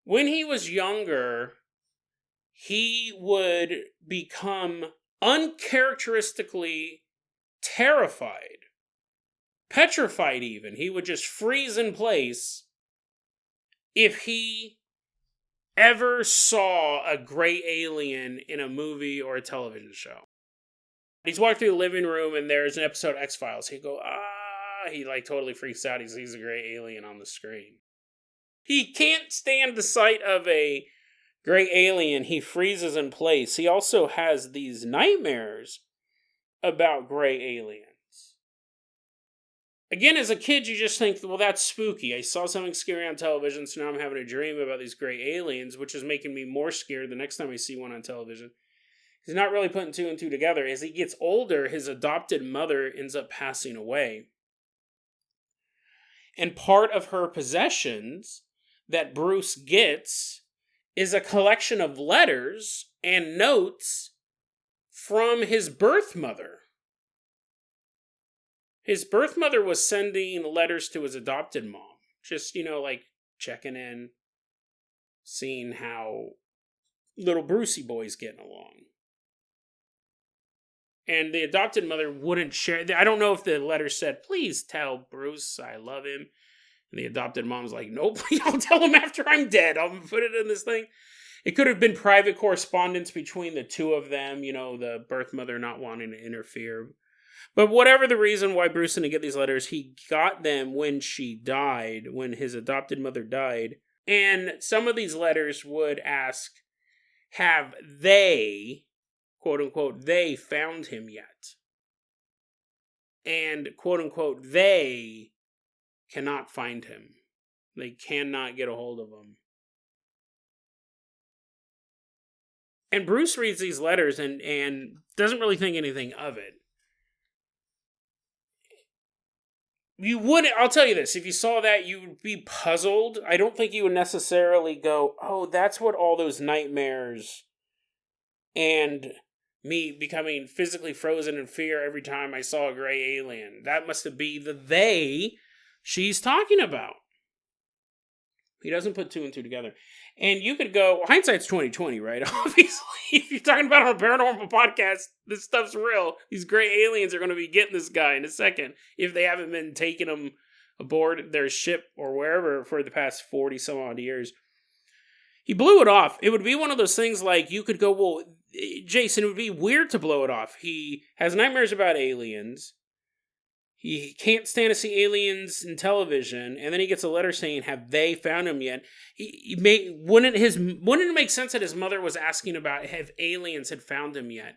A: When he was younger, he would become uncharacteristically terrified, petrified even. He would just freeze in place if he ever saw a gray alien in a movie or a television show. He's walking through the living room and there's an episode of X-Files. He'd go, he totally freaks out. He sees a gray alien on the screen. He can't stand the sight of a gray alien. He freezes in place. He also has these nightmares about gray aliens. Again, as a kid, you just think, well, that's spooky. I saw something scary on television, so now I'm having a dream about these gray aliens, which is making me more scared the next time I see one on television. He's not really putting two and two together. As he gets older, his adopted mother ends up passing away. And part of her possessions that Bruce gets is a collection of letters and notes from his birth mother. His birth mother was sending letters to his adopted mom. Just, like checking in, seeing how little Brucey boy's getting along. And the adopted mother wouldn't share. I don't know if the letter said, please tell Bruce I love him. And the adopted mom's like, nope, I'll tell him after I'm dead. I'll put it in this thing. It could have been private correspondence between the two of them, the birth mother not wanting to interfere. But whatever the reason why Bruce didn't get these letters, he got them when she died, when his adopted mother died. And some of these letters would ask, have they, quote unquote, they found him yet? And quote unquote, they cannot find him. They cannot get a hold of him. And Bruce reads these letters and doesn't really think anything of it. You wouldn't, I'll tell you this, if you saw that, you would be puzzled. I don't think you would necessarily go, oh, that's what all those nightmares and me becoming physically frozen in fear every time I saw a gray alien. That must be the they she's talking about. He doesn't put two and two together. And you could go, hindsight's 20/20, right? Obviously, if you're talking about on a paranormal podcast, this stuff's real. These gray aliens are going to be getting this guy in a second if they haven't been taking him aboard their ship or wherever for the past 40 some odd years. He blew it off. It would be one of those things like you could go, well, Jason, it would be weird to blow it off. He has nightmares about aliens. He can't stand to see aliens in television, and then he gets a letter saying, have they found him yet? Wouldn't it make sense that his mother was asking about if aliens had found him yet?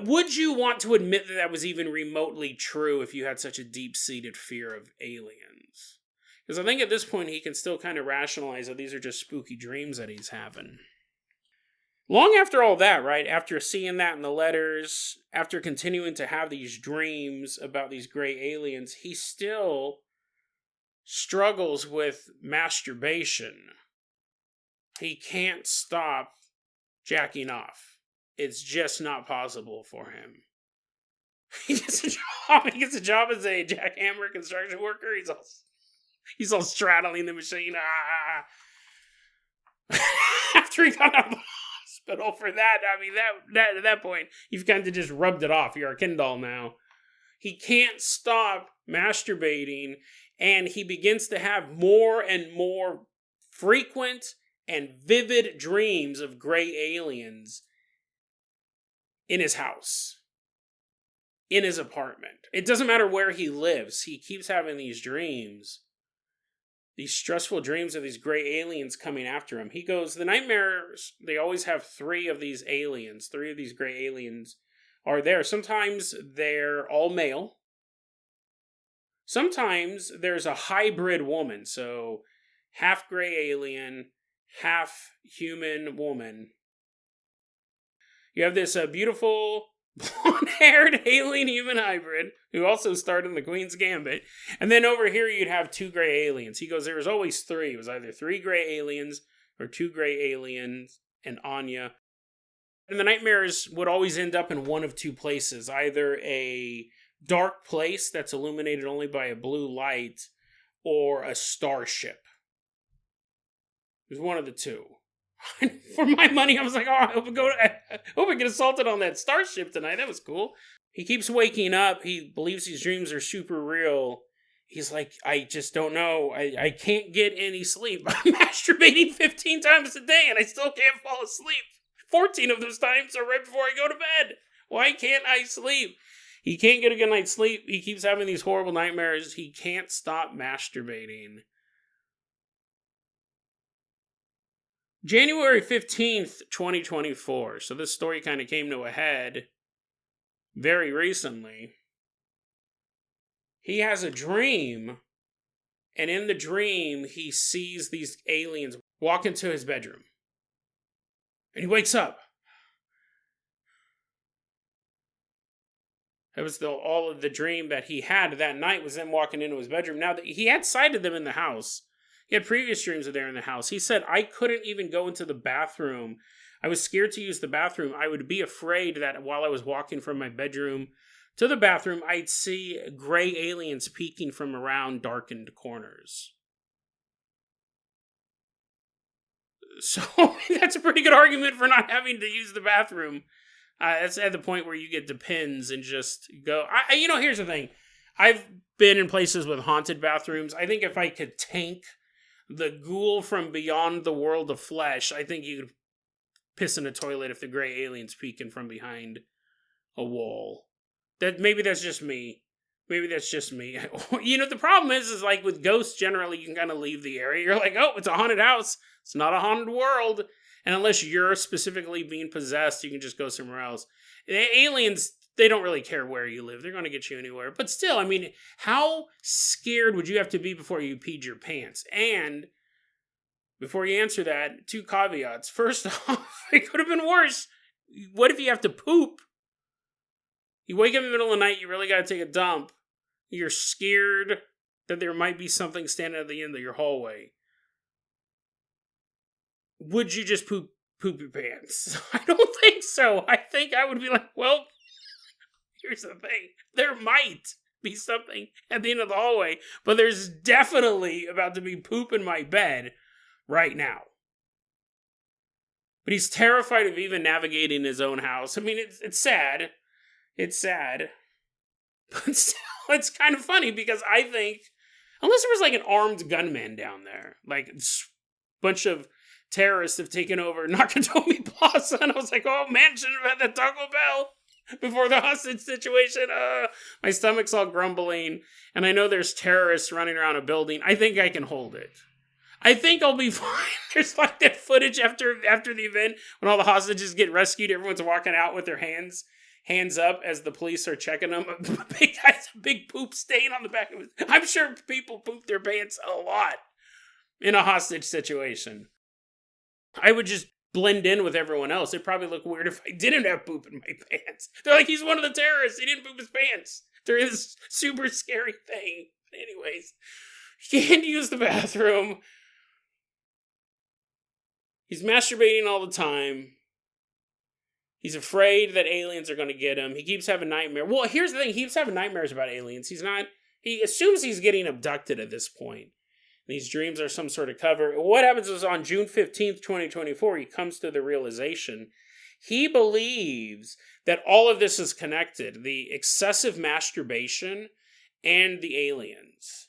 A: Would you want to admit that that was even remotely true if you had such a deep-seated fear of aliens? Because I think at this point he can still kind of rationalize that these are just spooky dreams that he's having. Long after all that, right, after seeing that in the letters, after continuing to have these dreams about these gray aliens, he still struggles with masturbation. He can't stop jacking off. It's just not possible for him. He gets a job as a jackhammer construction worker. He's all straddling the machine. After he got out of the hospital for that, I mean, that at that point, you've kind of just rubbed it off. You're a Ken doll now. He can't stop masturbating, and he begins to have more and more frequent and vivid dreams of gray aliens in his house, in his apartment. It doesn't matter where he lives. He keeps having these dreams, these stressful dreams of these gray aliens coming after him. He goes, the nightmares, they always have three of these gray aliens are there. Sometimes they're all male. Sometimes there's a hybrid woman, so half gray alien, half human woman. You have this beautiful blonde-haired alien-human hybrid who also starred in The Queen's Gambit. And then over here you'd have two gray aliens. He goes, there was always three. It was either three gray aliens or two gray aliens and Anya. And the nightmares would always end up in one of two places, either a dark place that's illuminated only by a blue light or a starship. It was one of the two. For my money, I was like, oh, I hope I get assaulted on that starship tonight. That was cool. He keeps waking up. He believes these dreams are super real. He's like, I just don't know. I can't get any sleep. I'm masturbating 15 times a day and I still can't fall asleep. 14 of those times are right before I go to bed. Why can't I sleep? He can't get a good night's sleep. He keeps having these horrible nightmares. He can't stop masturbating. January 15th, 2024. So this story kind of came to a head very recently. He has a dream, and in the dream, he sees these aliens walk into his bedroom. And he wakes up. That was all of the dream that he had that night, was them walking into his bedroom. Now, he had sighted them in the house. He had previous dreams of they're in the house. He said, I couldn't even go into the bathroom. I was scared to use the bathroom. I would be afraid that while I was walking from my bedroom to the bathroom, I'd see gray aliens peeking from around darkened corners. So that's a pretty good argument for not having to use the bathroom. That's at the point where you get depends and just go. Here's the thing. I've been in places with haunted bathrooms. I think if I could tank the ghoul from beyond the world of flesh, I think you could piss in a toilet if the gray alien's peeking from behind a wall. Maybe that's just me. The problem is like with ghosts, generally you can kind of leave the area. You're like, oh, it's a haunted house. It's not a haunted world. And unless you're specifically being possessed, you can just go somewhere else. The aliens, they don't really care where you live. They're going to get you anywhere. But still, I mean, how scared would you have to be before you peed your pants? And before you answer that, 2 caveats. First off, it could have been worse. What if you have to poop? You wake up in the middle of the night, you really got to take a dump. You're scared that there might be something standing at the end of your hallway. Would you just poop your pants? I don't think so. I think I would be like, well, here's the thing. There might be something at the end of the hallway, but there's definitely about to be poop in my bed right now. But he's terrified of even navigating his own house. I mean, it's sad. It's sad. But still, it's kind of funny because I think, unless there was like an armed gunman down there, like a bunch of terrorists have taken over Nakatomi Plaza, and I was like, oh man, should have had that Taco Bell before the hostage situation. My stomach's all grumbling, and I know there's terrorists running around a building. I think I can hold it. I think I'll be fine. There's like that footage after the event when all the hostages get rescued. Everyone's walking out with their hands up as the police are checking them. Big guy's a big poop stain on the back of his. I'm sure people poop their pants a lot in a hostage situation. I would just blend in with everyone else. It'd probably look weird if I didn't have poop in my pants. They're like, he's one of the terrorists. He didn't poop his pants. There is this super scary thing. Anyways, he can't use the bathroom. He's masturbating all the time. He's afraid that aliens are going to get him. He keeps having nightmares. Well, here's the thing. He keeps having nightmares about aliens. He assumes he's getting abducted at this point. These dreams are some sort of cover. What happens is on June 15th, 2024, he comes to the realization. He believes that all of this is connected. The excessive masturbation and the aliens.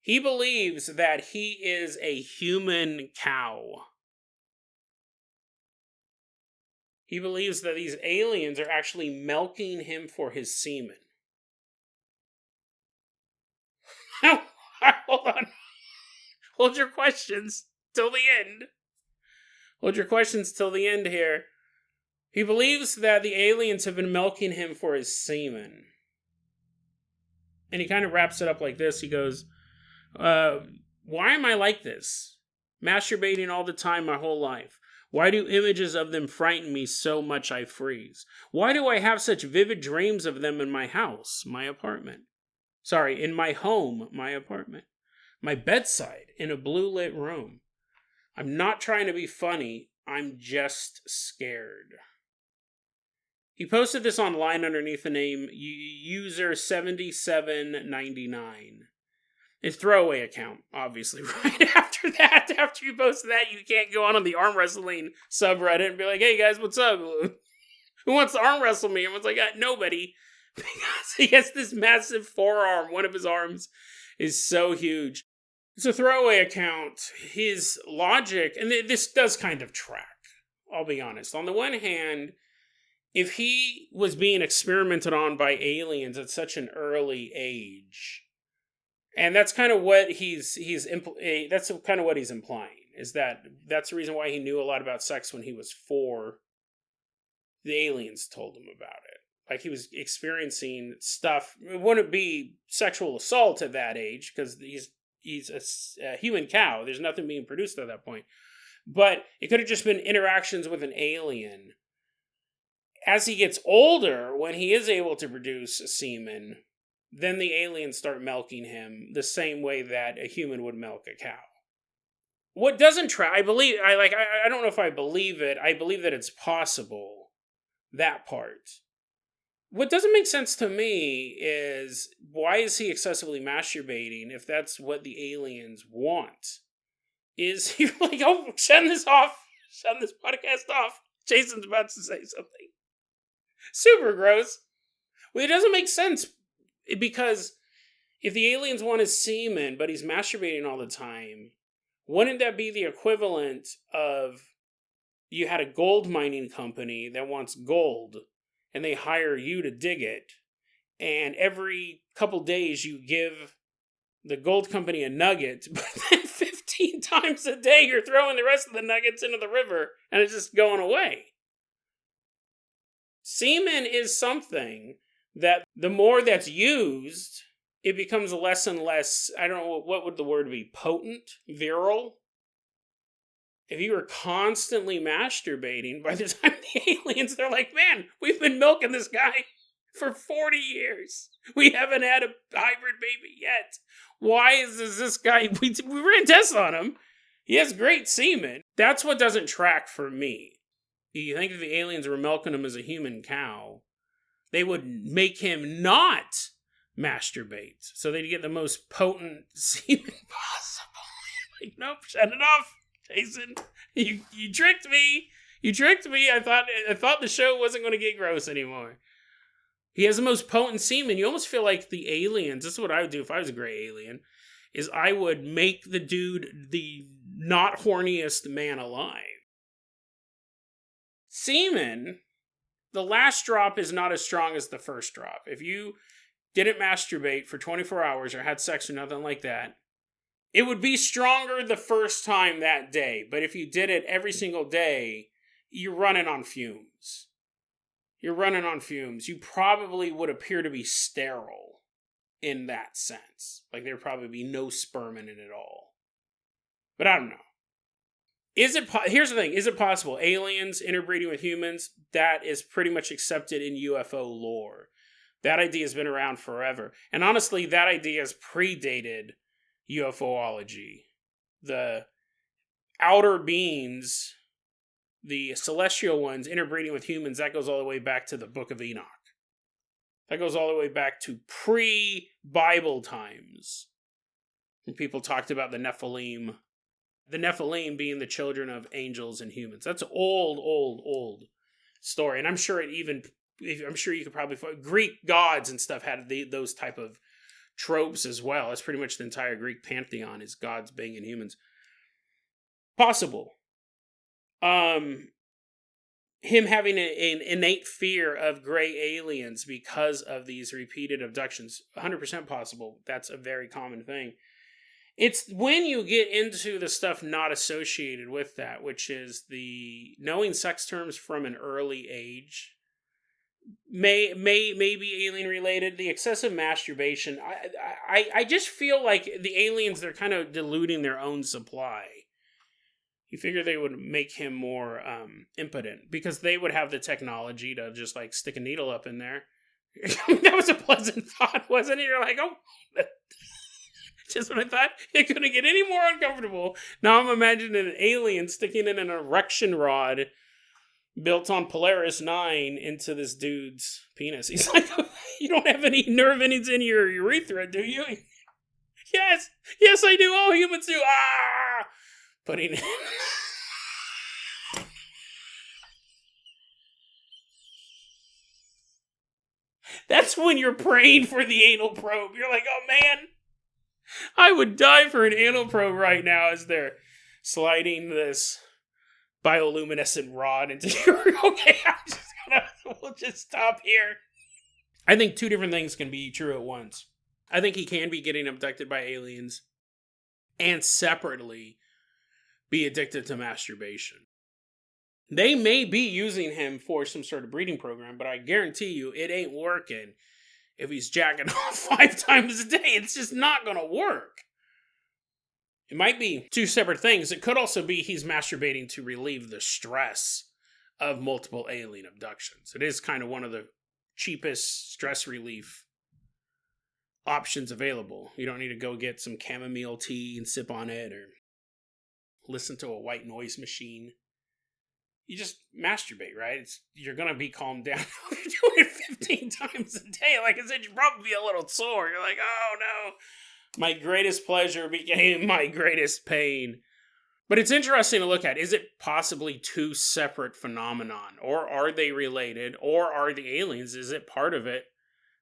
A: He believes that he is a human cow. He believes that these aliens are actually milking him for his semen. Hold on. Hold your questions till the end. Hold your questions till the end here. He believes that the aliens have been milking him for his semen. And he kind of wraps it up like this. He goes, why am I like this? Masturbating all the time my whole life. Why do images of them frighten me so much I freeze? Why do I have such vivid dreams of them in my house, my apartment? Sorry, in my home, my apartment. My bedside, in a blue lit room. I'm not trying to be funny. I'm just scared. He posted this online underneath the name user7799. A throwaway account, obviously. Right after that, after you post that, you can't go on the arm wrestling subreddit and be like, hey guys, what's up? Who wants to arm wrestle me? Everyone's like, nobody. Because he has this massive forearm. One of his arms is so huge. It's a throwaway account. His logic, and this does kind of track, I'll be honest. On the one hand, if he was being experimented on by aliens at such an early age, and that's kind of what he's kind of what he's implying, is that's the reason why he knew a lot about sex when he was 4. The aliens told him about it. Like, he was experiencing stuff. It wouldn't be sexual assault at that age, because he's a human cow. There's nothing being produced at that point. But it could have just been interactions with an alien. As he gets older, when he is able to produce semen, then the aliens start milking him the same way that a human would milk a cow. What doesn't track, I don't know if I believe it. I believe that it's possible. That part. What doesn't make sense to me is, why is he excessively masturbating if that's what the aliens want? Is he like, oh, shut this podcast off. Jason's about to say something super gross. Well, it doesn't make sense, because if the aliens want his semen, but he's masturbating all the time, wouldn't that be the equivalent of, you had a gold mining company that wants gold, and they hire you to dig it, and every couple days you give the gold company a nugget, but then 15 times a day you're throwing the rest of the nuggets into the river, and it's just going away. Semen is something that the more that's used, it becomes less and less, I don't know, what would the word be, potent? Virile? If you were constantly masturbating, by the time the aliens, they're like, man, we've been milking this guy for 40 years. We haven't had a hybrid baby yet. Why is this guy, we ran tests on him. He has great semen. That's what doesn't track for me. You think if the aliens were milking him as a human cow, they would make him not masturbate, so they'd get the most potent semen possible. Like, nope, shut it off. Jason, you tricked me. You tricked me. I thought the show wasn't going to get gross anymore. He has the most potent semen. You almost feel like the aliens. This is what I would do if I was a gray alien. Is I would make the dude the not horniest man alive. Semen, the last drop is not as strong as the first drop. If you didn't masturbate for 24 hours or had sex or nothing like that, it would be stronger the first time that day. But if you did it every single day, you're running on fumes. You're running on fumes. You probably would appear to be sterile in that sense. Like, there'd probably be no sperm in it at all. But I don't know. Here's the thing. Is it possible? Aliens interbreeding with humans, that is pretty much accepted in UFO lore. That idea has been around forever. And honestly, that idea has predated UFOlogy. The outer beings, the celestial ones interbreeding with humans, that goes all the way back to the Book of Enoch. That goes all the way back to pre-Bible times, when people talked about the Nephilim. The Nephilim being the children of angels and humans. That's old story. And I'm sure you could probably find Greek gods and stuff had those type of tropes as well. That's pretty much the entire Greek pantheon, is gods banging humans. Possible. Him having an innate fear of gray aliens because of these repeated abductions. 100% possible. That's a very common thing. It's when you get into the stuff not associated with that, which is the knowing sex terms from an early age, may be alien related. The excessive masturbation, I just feel like the aliens, they're kind of diluting their own supply. You figure they would make him more impotent, because they would have the technology to just like stick a needle up in there. That was a pleasant thought, wasn't it? You're like, oh. Just when I thought it couldn't get any more uncomfortable, now I'm imagining an alien sticking in an erection rod built on Polaris 9 into this dude's penis. He's like, you don't have any nerve endings in your urethra, do you? Yes, I do. All humans do. Ah! Putting it. That's when you're praying for the anal probe. You're like, oh man, I would die for an anal probe right now as they're sliding this bioluminescent rod into your... Okay, we'll just stop here. I think two different things can be true at once. I think he can be getting abducted by aliens and separately be addicted to masturbation. They may be using him for some sort of breeding program, but I guarantee you it ain't working if he's jacking off 5 times a day. It's just not going to work. It might be two separate things. It could also be he's masturbating to relieve the stress of multiple alien abductions. It is kind of one of the cheapest stress relief options available. You don't need to go get some chamomile tea and sip on it or listen to a white noise machine. You just masturbate, right? You're going to be calmed down. You're doing it 15 times a day. Like I said, you'd probably be a little sore. You're like, oh no, my greatest pleasure became my greatest pain. But it's interesting to look at. Is it possibly two separate phenomenon? Or are they related? Or are the aliens, is it part of it?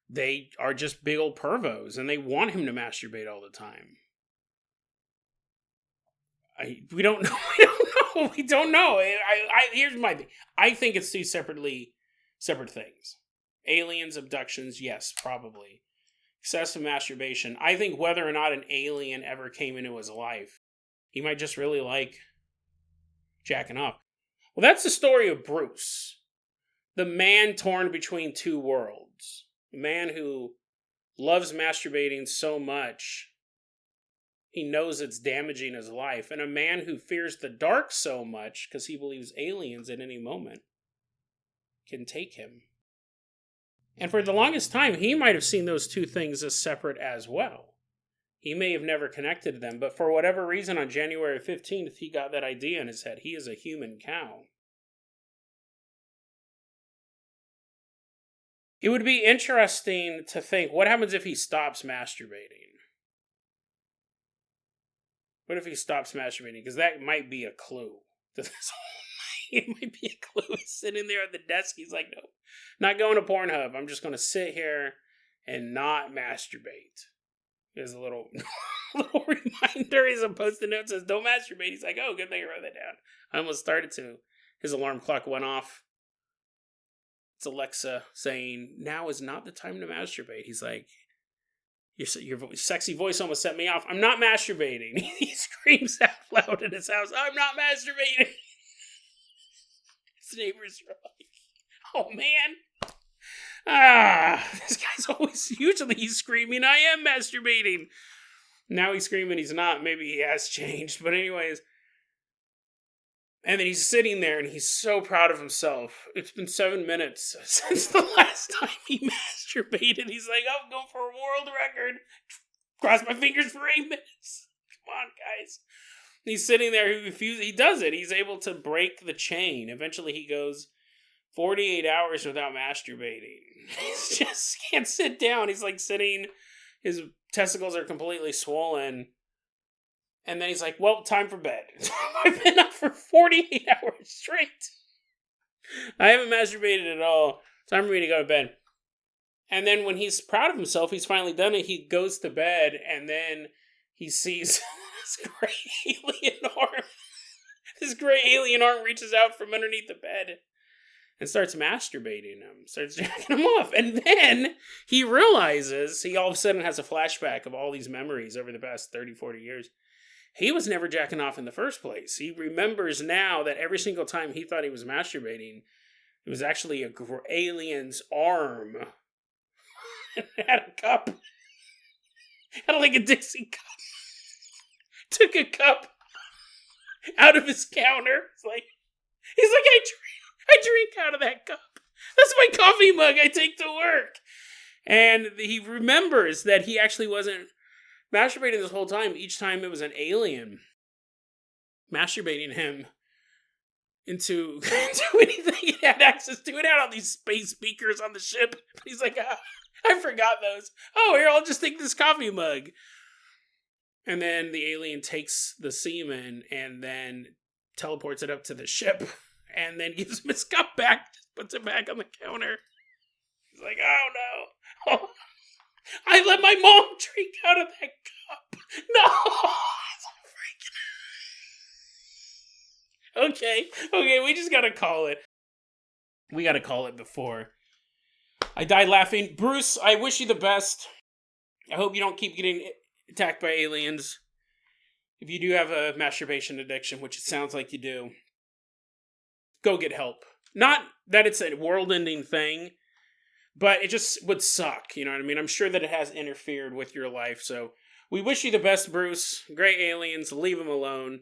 A: They are just big old pervos and they want him to masturbate all the time. We don't know. We don't know. Here's my thing. I think it's two separate things. Aliens, abductions, yes, probably. Excessive masturbation. I think whether or not an alien ever came into his life, he might just really like jacking off. Well, that's the story of Bruce. The man torn between two worlds. The man who loves masturbating so much he knows it's damaging his life. And a man who fears the dark so much because he believes aliens at any moment can take him. And for the longest time, he might have seen those two things as separate as well. He may have never connected them, but for whatever reason, on January 15th, he got that idea in his head. He is a human cow. It would be interesting to think, what happens if he stops masturbating? What if he stops masturbating? Because that might be a clue to this whole thing. It might be a clue. He's sitting there at the desk. He's like, no, not going to Pornhub. I'm just going to sit here and not masturbate. There's a little reminder. He's a post-it note that says, don't masturbate. He's like, oh, good thing I wrote that down. I almost started to. His alarm clock went off. It's Alexa saying, now is not the time to masturbate. He's like, your sexy voice almost set me off. I'm not masturbating. He screams out loud in his house, I'm not masturbating. His neighbors are like, oh man. This guy's usually he's screaming, I am masturbating. Now he's screaming he's not. Maybe he has changed. But anyways. And then he's sitting there and he's so proud of himself. It's been 7 minutes since the last time he masturbated. He's like, I'm going for a world record. Cross my fingers for 8 minutes. Come on, guys. He's sitting there. He does it. He's able to break the chain. Eventually he goes 48 hours without masturbating. He just can't sit down. He's like sitting. His testicles are completely swollen. And then he's like, well, time for bed. I've been up for 48 hours straight. I haven't masturbated at all. Time for me to go to bed. And then when he's proud of himself, he's finally done it. He goes to bed and then he sees this gray alien arm. This gray alien arm reaches out from underneath the bed and starts masturbating him. Starts jacking him off. And then he realizes, he all of a sudden has a flashback of all these memories over the past 30, 40 years. He was never jacking off in the first place. He remembers now that every single time he thought he was masturbating, it was actually a alien's arm. It had a cup. Had like a Dixie cup. Took a cup out of his counter. He's like, I drink out of that cup. That's my coffee mug I take to work. And he remembers that he actually wasn't masturbating this whole time. Each time it was an alien masturbating him into anything he had access to. It had all these space speakers on the ship. He's like, I forgot those. Oh, here, I'll just take this coffee mug. And then the alien takes the semen and then teleports it up to the ship and then gives him his cup back, puts it back on the counter. He's like, oh no. Oh, I let my mom drink out of that cup. No. Okay, we just gotta call it. We gotta call it before I die laughing. Bruce, I wish you the best. I hope you don't keep getting attacked by aliens. If you do have a masturbation addiction, which it sounds like you do, go get help. Not that it's a world-ending thing, but it just would suck, you know what I mean? I'm sure that it has interfered with your life, so we wish you the best, Bruce. Great aliens, leave them alone.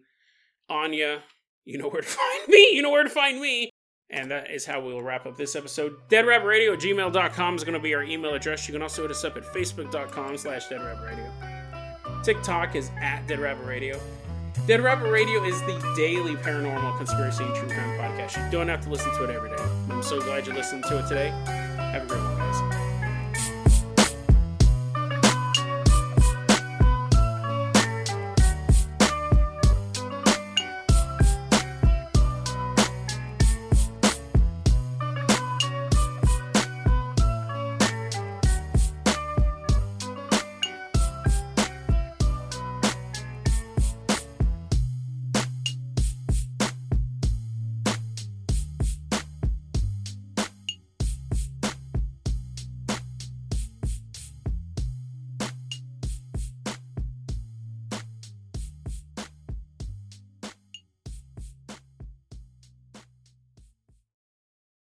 A: Anya, you know where to find me. And that is how we'll wrap up this episode. DeadRabbitRadio@gmail.com is going to be our email address. You can also hit us up at Facebook.com/DeadRabbitRadio. TikTok is @DeadRabbitRadio. Dead Rabbit Radio is the daily paranormal conspiracy and true crime podcast. You don't have to listen to it every day. I'm so glad you listened to it today. Have a great one, guys.